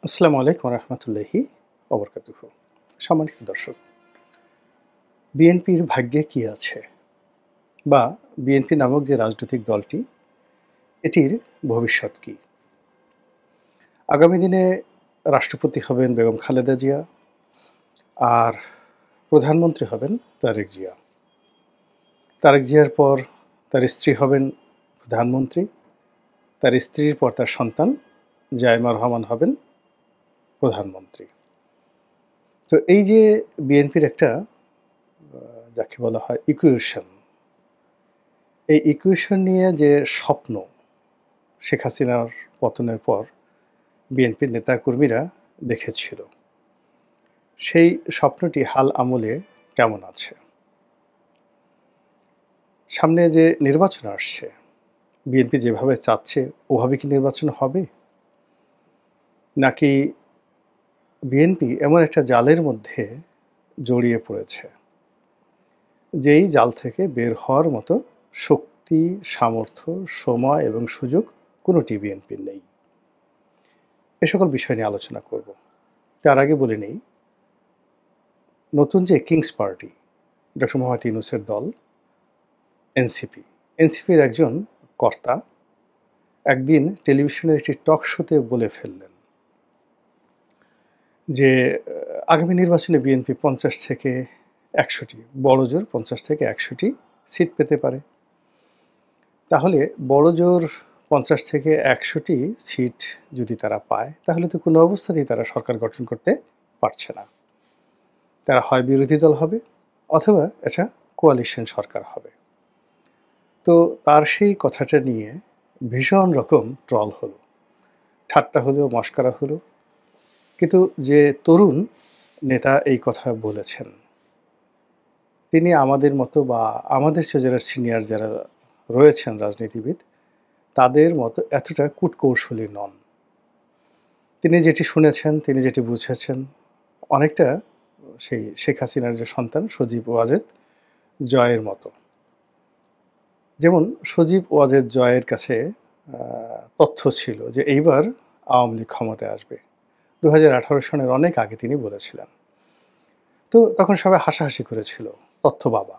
আসসালামু আলাইকুম রহমতুল্লাহি ওবরকাতুহু। সম্মানিত দর্শক, বিএনপির ভাগ্যে কি আছে, বা বিএনপি নামক যে রাজনৈতিক দলটি, এটির ভবিষ্যৎ কি? আগামী দিনে রাষ্ট্রপতি হবেন বেগম খালেদা জিয়া, আর প্রধানমন্ত্রী হবেন তারেক জিয়া। তারেক জিয়ার পর তার স্ত্রী হবেন প্রধানমন্ত্রী, তার স্ত্রীর পর তার সন্তান জাইমা রহমান হবেন প্রধানমন্ত্রী। তো এই যে বিএনপির একটা যাকে বলা হয় ইকুয়েশন, এই ইকুয়েশন নিয়ে যে স্বপ্ন শেখ হাসিনার পতনের পর বিএনপির নেতাকর্মীরা দেখেছিল, সেই স্বপ্নটি হাল আমলে কেমন আছে? সামনে যে নির্বাচন আসছে, বিএনপি যেভাবে চাচ্ছে ওভাবে কি নির্বাচন হবে, নাকি বিএনপি এমন একটা জালের মধ্যে জড়িয়ে পড়েছে যেই জাল থেকে বের হওয়ার মতো শক্তি, সামর্থ্য, সময় এবং সুযোগ কোনোটি বিএনপির নেই? এ সকল বিষয় নিয়ে আলোচনা করব। তার আগে বলে নেই, নতুন যে কিংস পার্টি, ডক্টর মোহাম্মদ ইউনূসের দল এনসিপি, এনসিপির একজন কর্তা একদিন টেলিভিশনের একটি টক শোতে বলে ফেললেন যে আগামী নির্বাচনে বিএনপি ৫০ থেকে ১০০টি, বড়জোর ৫০ থেকে ১০০টি সিট পেতে পারে। তাহলে বড়জোর ৫০ থেকে ১০০টি সিট যদি তারা পায়, তাহলে তো কোনো অবস্থাতেই তারা সরকার গঠন করতে পারছে না। তারা হয় বিরোধী দল হবে, অথবা এটা কোয়ালিশন সরকার হবে। তো তার সেই কথাটা নিয়ে ভীষণ রকম ট্রল হলো, ঠাট্টা হলো, মশকরা হলো। কিন্তু যে তরুণ নেতা এই কথা বলেছেন, তিনি আমাদের মতো বা আমাদের চেয়ে যারা সিনিয়র যারা রয়েছেন রাজনীতিবিদ, তাদের মতো এতটা কূটকৌশলী নন। তিনি যেটি শুনেছেন, তিনি যেটি বুঝেছেন, অনেকটা সেই শেখ হাসিনার যে সন্তান সজীব ওয়াজেদ জয়ের মতো। যেমন সজীব ওয়াজেদ জয়ের কাছে তথ্য ছিল যে এইবার আওয়ামী লীগ ক্ষমতায় আসবে। ২০১৮ সনের অনেক আগে তিনি বলেছিলেন। তো তখন সবাই হাসাহাসি করেছিল, তথ্য বাবা,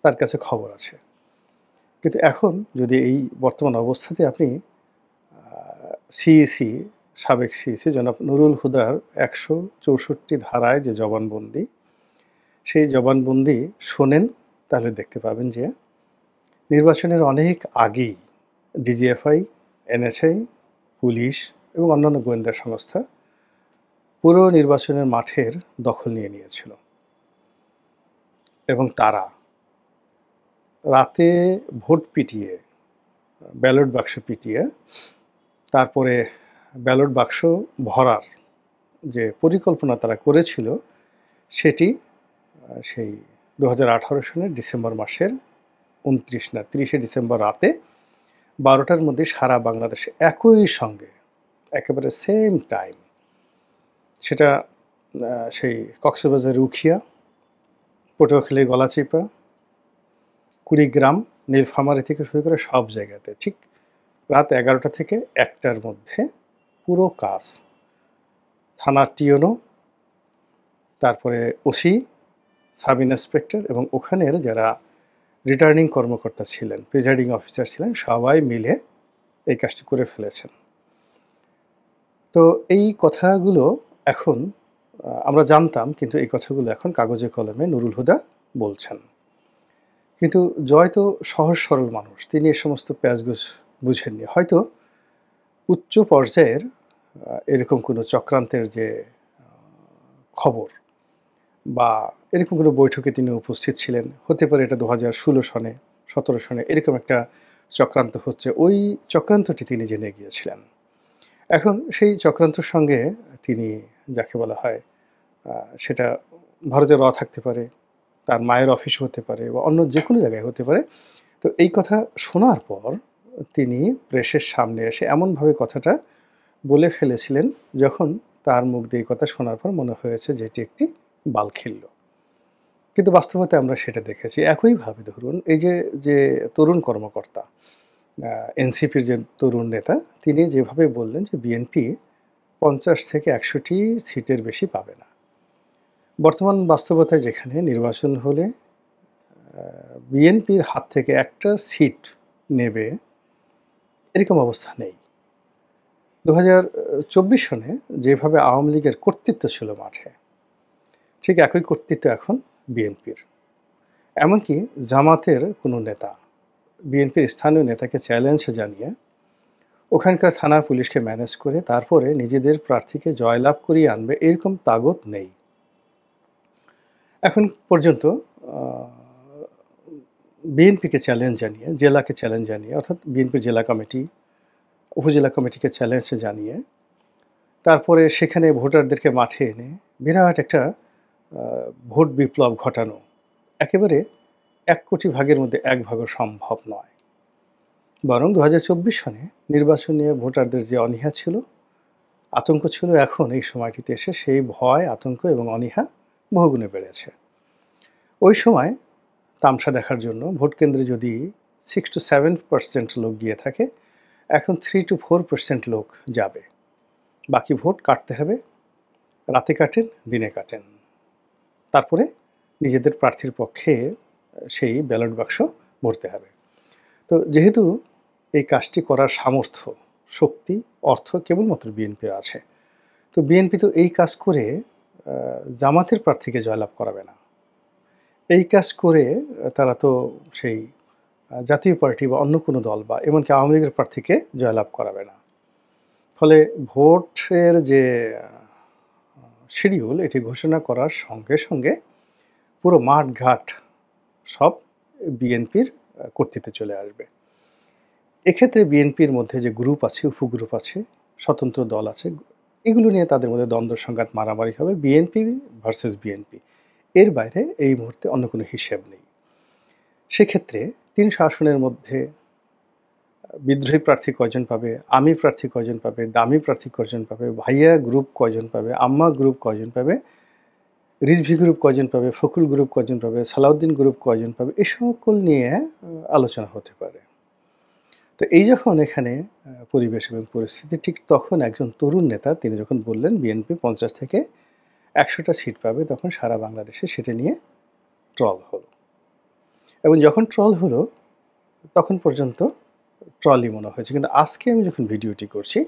তার কাছে খবর আছে। কিন্তু এখন যদি এই বর্তমান অবস্থাতে আপনি সিইসি, সাবেক সিইসি জনাব নুরুল হুদার ১৬৪ ধারায় যে জবানবন্দি, সেই জবানবন্দি শোনেন, তাহলে দেখতে পাবেন যে নির্বাচনের অনেক আগেই ডিজিএফআই, এনএসআই, পুলিশ এবং অন্যান্য গোয়েন্দা সংস্থা পুরো নির্বাচনের মাঠের দখল নিয়ে নিয়েছিল, এবং তারা রাতে ভোট পিটিয়ে, ব্যালট বাক্স পিটিয়ে, তারপরে ব্যালট বাক্স ভরার যে পরিকল্পনা তারা করেছিল, সেটি সেই ২০১৮ সনের ডিসেম্বর মাসের ২৯ না ৩০শে ডিসেম্বর রাতে ১২টার মধ্যে সারা বাংলাদেশে একই সঙ্গে, একেবারে সেম টাইম, সেটা সেই কক্সবাজারের উখিয়া, পটুয়াখালীর গলাচিপা, কুড়িগ্রাম, নীলফামারী থেকে শুরু করে সব জায়গাতে ঠিক রাত ১১টা থেকে ১টার মধ্যে পুরো কাজ, থানার টিওনো, তারপরে ওসি, সাব ইন্সপেক্টর এবং ওখানের যারা রিটার্নিং কর্মকর্তা ছিলেন, প্রিজাইডিং অফিসার ছিলেন, সবাই মিলে এই কাজটি করে ফেলেছেন। তো এই কথাগুলো এখন আমরা জানতাম, কিন্তু এই কথাগুলো এখন কাগজে কলমে নুরুল হুদা বলছেন। কিন্তু জয় তো সহজ সরল মানুষ, তিনি এ সমস্ত প্যাঁচগোছ বুঝেননি। হয়তো উচ্চ পর্যায়ের এরকম কোনো চক্রান্তের যে খবর, বা এরকম কোনো বৈঠকে তিনি উপস্থিত ছিলেন, হতে পারে এটা ২০১৬ সনে, ১৭ সনে এরকম একটা চক্রান্ত হচ্ছে, ওই চক্রান্তটি তিনি জেনে গিয়েছিলেন। এখন সেই চক্রান্তর সঙ্গে তিনি, যাকে বলা হয়, সেটা ভারতের থাকতে পারে, তার মায়ের অফিস হতে পারে, বা অন্য যে কোনো জায়গায় হতে পারে। তো এই কথা শোনার পর তিনি প্রেসের সামনে এসে এমনভাবে কথাটা বলে ফেলেছিলেন, যখন তার মুখ দিয়ে এই কথা শোনার পর মনে হয়েছে যে এটি একটি বালখিল্য। কিন্তু বাস্তবতায় আমরা সেটা দেখেছি। একইভাবে ধরুন এই যে তরুণ কর্মকর্তা, এনসিপির যে তরুণ নেতা, তিনি যেভাবে বললেন যে বিএনপি 50 থেকে 100টি সিটের বেশি পাবে না। বর্তমান বাস্তবতায় যেখানে নির্বাচন হলে বিএনপির হাত থেকে একটা সিট নেবে, এরকম অবস্থা নেই। ২০২৪ সনে যেভাবে আওয়ামী লীগের কর্তৃত্ব ছিল মাঠে, ঠিক একই কর্তৃত্ব এখন বিএনপির। এমনকি জামাতের কোনো নেতা বিএনপির স্থানীয় নেতাকে চ্যালেঞ্জ জানিয়ে ওখানকার থানা পুলিশকে ম্যানেজ করে তারপরে নিজেদের প্রার্থীকে জয়লাভ করিয়ে আনবে, এরকম তাগত নেই। এখন পর্যন্ত বিএনপিকে চ্যালেঞ্জ জানিয়ে, জেলাকে চ্যালেঞ্জ জানিয়ে, অর্থাৎ বিএনপির জেলা কমিটি, উপজেলা কমিটিকে চ্যালেঞ্জ জানিয়ে তারপরে সেখানে ভোটারদেরকে মাঠে এনে বিরাট একটা ভোট বিপ্লব ঘটানো একেবারে ১ কোটি ভাগের মধ্যে ১ ভাগও সম্ভব নয়। বরং ২০২৪ সনে নির্বাচন নিয়ে ভোটারদের যে অনীহা ছিল, আতঙ্ক ছিল, এখন এই সময়টিতে এসে সেই ভয়, আতঙ্ক এবং অনীহা বহুগুণে বেড়েছে। ওই সময় তামসা দেখার জন্য ভোট কেন্দ্রে যদি 6 to 7% লোক গিয়ে থাকে, এখন 3 to 4% লোক যাবে। বাকি ভোট কাটতে হবে, রাতে কাটেন, দিনে কাটেন। তারপরে নিজেদের প্রার্থীর পক্ষে সেই ব্যালট বাক্স ভরতে হবে। তো যেহেতু এই কাজটি করার সামর্থ্য, শক্তি, অর্থ কেবলমাত্র বিএনপির আছে, তো বিএনপি তো এই কাজ করে জামাতের প্রার্থীকে জয়লাভ করাবে না। এই কাজ করে তারা তো সেই জাতীয় পার্টি বা অন্য কোনো দল বা এমনকি আওয়ামী লীগের প্রার্থীকে জয়লাভ করাবে না। ফলে ভোটের যে শিডিউল, এটি ঘোষণা করার সঙ্গে সঙ্গে পুরো মাঠঘাট সব বিএনপির কর্তৃত্বে চলে আসবে। এক্ষেত্রে বিএনপির মধ্যে যে গ্রুপ আছে, উপগ্রুপ আছে, স্বতন্ত্র দল আছে, এগুলো নিয়ে তাদের মধ্যে দ্বন্দ্ব সংঘাত মারামারি হবে, বিএনপি ভার্সেস বিএনপি। এর বাইরে এই মুহূর্তে অন্য কোনো হিসেব নেই। সেক্ষেত্রে ৩০০ আসনের মধ্যে বিদ্রোহী প্রার্থী কয়জন পাবে, আমি প্রার্থী কয়জন পাবে, দামি প্রার্থী কয়জন পাবে, ভাইয়া গ্রুপ কয়জন পাবে, আম্মা গ্রুপ কয়জন পাবে, রিজভী গ্রুপ কয়জন পাবে, ফকুল গ্রুপ কয়জন পাবে, সালাউদ্দিন গ্রুপ কয়জন পাবে, এ সকল নিয়ে আলোচনা হতে পারে। তো এই যখন এখানে পরিবেশ এবং পরিস্থিতি, ঠিক তখন একজন তরুণ নেতা তিনি যখন বললেন বিএনপি 50 থেকে 100টা সিট পাবে, তখন সারা বাংলাদেশে সেটা নিয়ে ট্রল হলো। এবং যখন ট্রল হলো তখন পর্যন্ত ট্রলই মনে হয়েছে। কিন্তু আজকে আমি যখন ভিডিওটি করছি,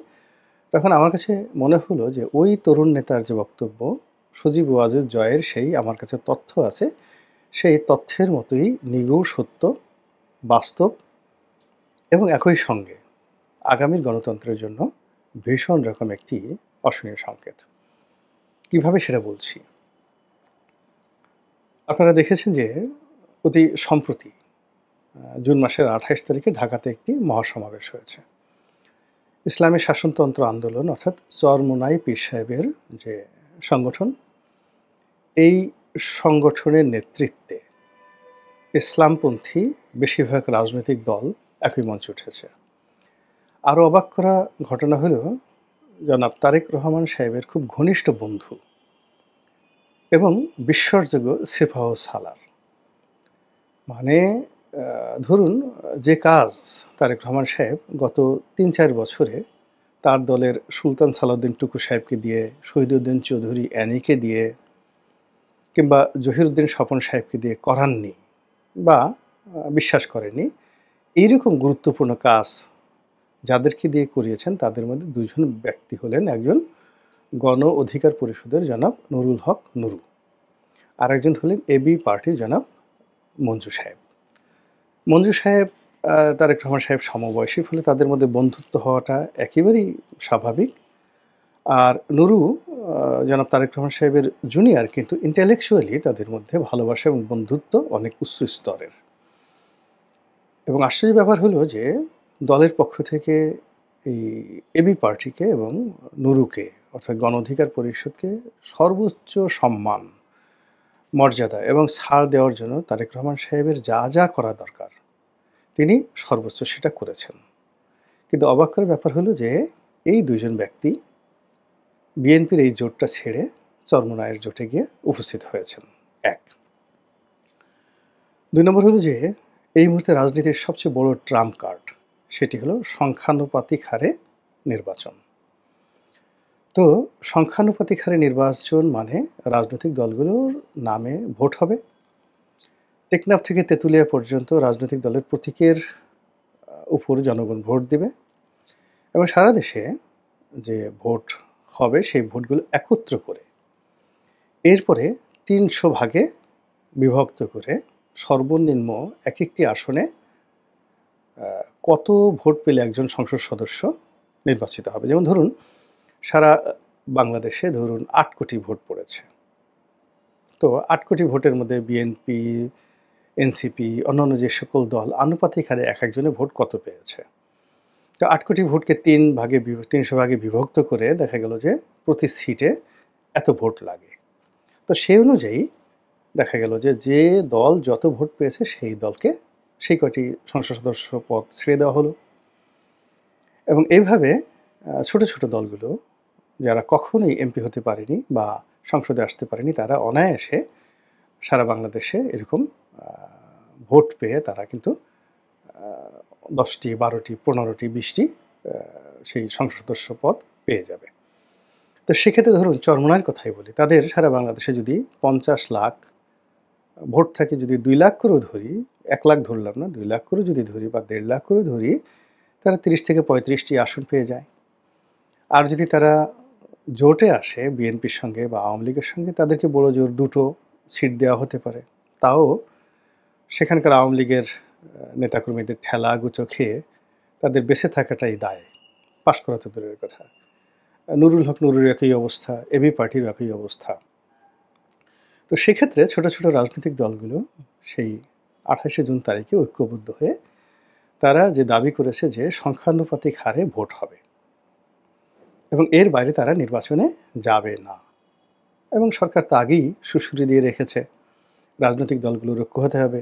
তখন আমার কাছে মনে হলো যে ওই তরুণ নেতার যে বক্তব্য, সজীব ওয়াজেদ জয়ের সেই আমার কাছে তথ্য আছে, সেই তথ্যের মতোই নিগূঢ় সত্য, বাস্তব এবং একই সঙ্গে আগামীর গণতন্ত্রের জন্য ভীষণ রকম একটি অশনীয় সংকেত। কিভাবে সেটা বলছি? আপনারা দেখেছেন যে অতি সম্প্রতি জুন মাসের 28 তারিখে ঢাকাতে একটি মহাসমাবেশ হয়েছে। ইসলামী শাসনতন্ত্র আন্দোলন, অর্থাৎ চরমোনাই পীর সাহেবের যে সংগঠন, এই সংগঠনের নেতৃত্বে ইসলামপন্থী বেশিরভাগ রাজনৈতিক দল একই মঞ্চে উঠেছে। আরও অবাক করা ঘটনা হলো, জনাব তারেক রহমান সাহেবের খুব ঘনিষ্ঠ বন্ধু এবং বিশ্বাসযোগ্য সেফাহ সালার, মানে ধরুন যে কাজ তারেক রহমান সাহেব গত ৩-৪ বছরে তার দলের সুলতান সালাউদ্দিন টুকু সাহেবকে দিয়ে, শহীদউদ্দিন চৌধুরী অ্যানিকে দিয়ে কিংবা জহিরুদ্দিন স্বপন সাহেবকে দিয়ে করাননি বা বিশ্বাস করেনি, এইরকম গুরুত্বপূর্ণ কাজ যাদেরকে দিয়ে করিয়েছেন তাদের মধ্যে ২ জন ব্যক্তি হলেন, একজন গণ অধিকার পরিষদের জনাব নুরুল হক নুরু, আরেকজন হলেন এবি পার্টির জনাব মঞ্জু সাহেব। মঞ্জু সাহেব তারেক রহমান সাহেব সমবয়সী, ফলে তাদের মধ্যে বন্ধুত্ব হওয়াটা একেবারেই স্বাভাবিক। আর নুরু জনাব তারেক রহমান সাহেবের জুনিয়র, কিন্তু ইন্টেলেকচুয়ালি তাদের মধ্যে ভালোবাসা এবং বন্ধুত্ব অনেক উচ্চ স্তরের। এবং আশ্চর্যের ব্যাপার হলো যে দলের পক্ষ থেকে এই এবি পার্টিকে এবং নুরুকে, অর্থাৎ গণ অধিকার পরিষদকে সর্বোচ্চ সম্মান, মর্যাদা এবং ছাড় দেওয়ার জন্য তারেক রহমান সাহেবের যা যা করা দরকার তিনি সর্বোচ্চ সেটা করেছেন। কিন্তু অবাক করার ব্যাপার হলো যে এই ২ জন ব্যক্তি বিএনপির এই জোটটা ছেড়ে চরমোনাইয়ের জোটে গিয়ে উপস্থিত হয়েছেন। ১। ২ নম্বর হলো যে এই মুহূর্তে রাজনীতির সবচেয়ে বড় ট্রাম্প কার্ড, সেটি হলো সংখ্যানুপাতিক হারে নির্বাচন। তো সংখ্যানুপাতিক হারে নির্বাচন মানে রাজনৈতিক দলগুলোর নামে ভোট হবে। টেকনাফ থেকে তেঁতুলিয়া পর্যন্ত রাজনৈতিক দলের প্রতীকের উপর জনগণ ভোট দেবে এবং সারা দেশে যে ভোট হবে সেই ভোটগুলো একত্র করে এরপরে ৩০০ ভাগে বিভক্ত করে সর্বনিম্ন এক একটি আসনে কত ভোট পেলে একজন সংসদ সদস্য নির্বাচিত হবে। যেমন ধরুন সারা বাংলাদেশে ধরুন ৮ কোটি ভোট পড়েছে। তো ৮ কোটি ভোটের মধ্যে বিএনপি, এনসিপি, অন্যান্য যে সকল দল আনুপাতিক হারে এক একজনের ভোট কত পেয়েছে। তো ৮ কোটি ভোটকে ৩০০ ভাগে বিভক্ত করে দেখা গেল যে প্রতি সিটে এত ভোট লাগে। তো সেই অনুযায়ী দেখা গেল যে যে দল যত ভোট পেয়েছে সেই দলকে সেই কয়টি সংসদ সদস্য পদ ছেড়ে দেওয়া হলো এবং এইভাবে ছোট ছোট দলগুলো যারা কখনোই এমপি হতে পারেনি বা সংসদে আসতে পারেনি তারা অনায়াসে সারা বাংলাদেশে এরকম ভোট পেয়ে তারা কিন্তু 10টি, 12টি, 15টি, 20টি সেই সংসদ সদস্য পদ পেয়ে যাবে। তো সেক্ষেত্রে ধরুন চরমোনাইয়ের কথাই বলি, তাদের সারা বাংলাদেশে যদি 50 লাখ ভোট থাকে, যদি 2 লাখ করেও ধরি, 1 লাখ ধরলাম না, 2 লাখ করে যদি ধরি বা 1.5 লাখ করে ধরি, তারা 30 থেকে 35টি আসন পেয়ে যায়। আর যদি তারা জোটে আসে বিএনপির সঙ্গে বা আওয়ামী লীগের সঙ্গে, তাদেরকে বড় জোর 2টো সিট দেওয়া হতে পারে। তাও সেখানকার আওয়ামী লীগের নেতাকর্মীদের ঠেলা গুঁতো খেয়ে তাদের বেঁচে থাকাটাই দায়, পাশ করা তো দূরের কথা। নুরুল হক নুরুর একই অবস্থা, এবি পার্টির একই অবস্থা। তো সেক্ষেত্রে ছোট ছোট রাজনৈতিক দলগুলো সেই 28শে জুন তারিখে ঐক্যবদ্ধ হয়ে তারা যে দাবি করেছে যে সংখ্যানুপাতিক হারে ভোট হবে এবং এর বাইরে তারা নির্বাচনে যাবে না। এবং সরকার তো আগেই সুড়সুড়ি দিয়ে রেখেছে রাজনৈতিক দলগুলোর ঐক্য হতে হবে,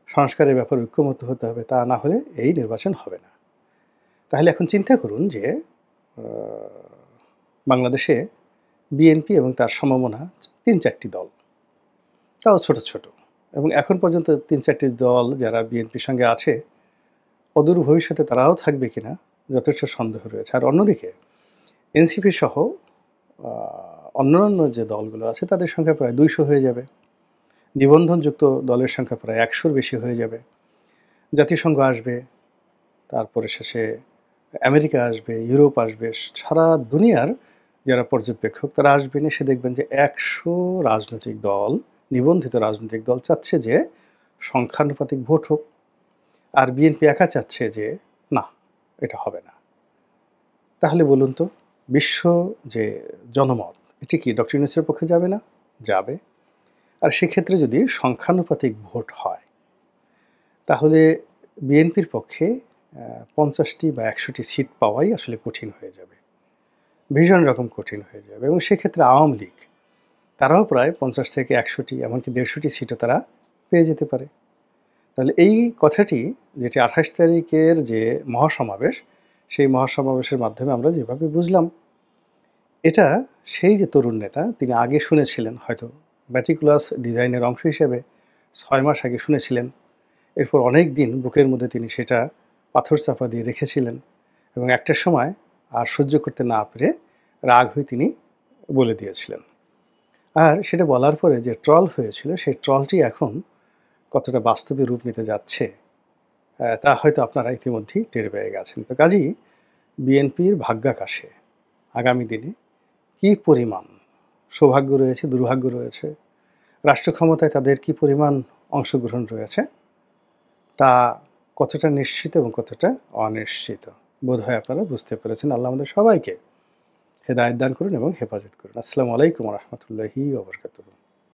সংস্কারের ব্যাপারে ঐক্যমত্য হতে হবে, তা না হলে এই নির্বাচন হবে না। তাহলে এখন চিন্তা করুন যে বাংলাদেশে বিএনপি এবং তার সমমনা 3-4টি দল, তাও ছোট ছোট, এবং এখন পর্যন্ত 3-4টি দল যারা বিএনপির সঙ্গে আছে অদূর ভবিষ্যতে তারাও থাকবে কিনা যথেষ্ট সন্দেহ রয়েছে। আর অন্যদিকে এনসিপি সহ অন্যান্য যে দলগুলো আছে তাদের সংখ্যা প্রায় 200 হয়ে যাবে, নিবন্ধনযুক্ত দলের সংখ্যা প্রায় 100-র বেশি হয়ে যাবে। জাতিসংঘ আসবে, তারপরে শেষে আমেরিকা আসবে, ইউরোপ আসবে, সারা দুনিয়ার যারা পর্যবেক্ষক তারা আসবেন, এসে দেখবেন যে 100 রাজনৈতিক দল, নিবন্ধিত রাজনৈতিক দল চাচ্ছে যে সংখ্যানুপাতিক ভোট হোক, আর বিএনপি একা চাচ্ছে যে না, এটা হবে না। তাহলে বলুন তো বিশ্ব যে জনমত এটি কি ডক্টর ইউনূসের পক্ষে যাবে না? যাবে। আর সেক্ষেত্রে যদি সংখ্যানুপাতিক ভোট হয় তাহলে বিএনপির পক্ষে 50টি বা 100টি সিট পাওয়াই আসলে কঠিন হয়ে যাবে, ভীষণ রকম কঠিন হয়ে যাবে। এবং সেক্ষেত্রে আওয়ামী লীগ তারাও প্রায় 50 থেকে 100টি, এমনকি 150টি সিটও তারা পেয়ে যেতে পারে। তাহলে এই কথাটি, যেটি 28 তারিখের যে মহাসমাবেশ, সেই মহাসমাবেশের মাধ্যমে আমরা যেভাবে বুঝলাম, এটা সেই যে তরুণ নেতা তিনি আগে শুনেছিলেন, হয়তো ম্যাটিকুলাস ডিজাইনের অংশ হিসেবে 6 মাস আগে শুনেছিলেন, এরপর অনেক দিন বুকের মধ্যে তিনি সেটা পাথর চাপা দিয়ে রেখেছিলেন এবং একটা সময় আর সহ্য করতে না পেরে রাগ হয়ে তিনি বলে দিয়েছিলেন। আর সেটা বলার পরে যে ট্রল হয়েছিল, সেই ট্রলটি এখন কতটা বাস্তবে রূপ নিতে যাচ্ছে তা হয়তো আপনারা ইতিমধ্যেই টের পেয়ে গেছেন। তো কাজেই বিএনপির ভাগ্যাকাশে আগামী দিনে কী পরিমাণ সৌভাগ্য রয়েছে, দুর্ভাগ্য রয়েছে, রাষ্ট্র ক্ষমতায় তাদের কী পরিমাণ অংশগ্রহণ রয়েছে, তা কতটা নিশ্চিত এবং কতটা অনিশ্চিত বোধহয় আপনারা বুঝতে পেরেছেন। আল্লাহ আমাদের সবাইকে হেদায়েত দান করুন এবং হেফাজত করুন। আসসালামু আলাইকুম ওয়া রাহমাতুল্লাহি ওয়া বারাকাতুহু।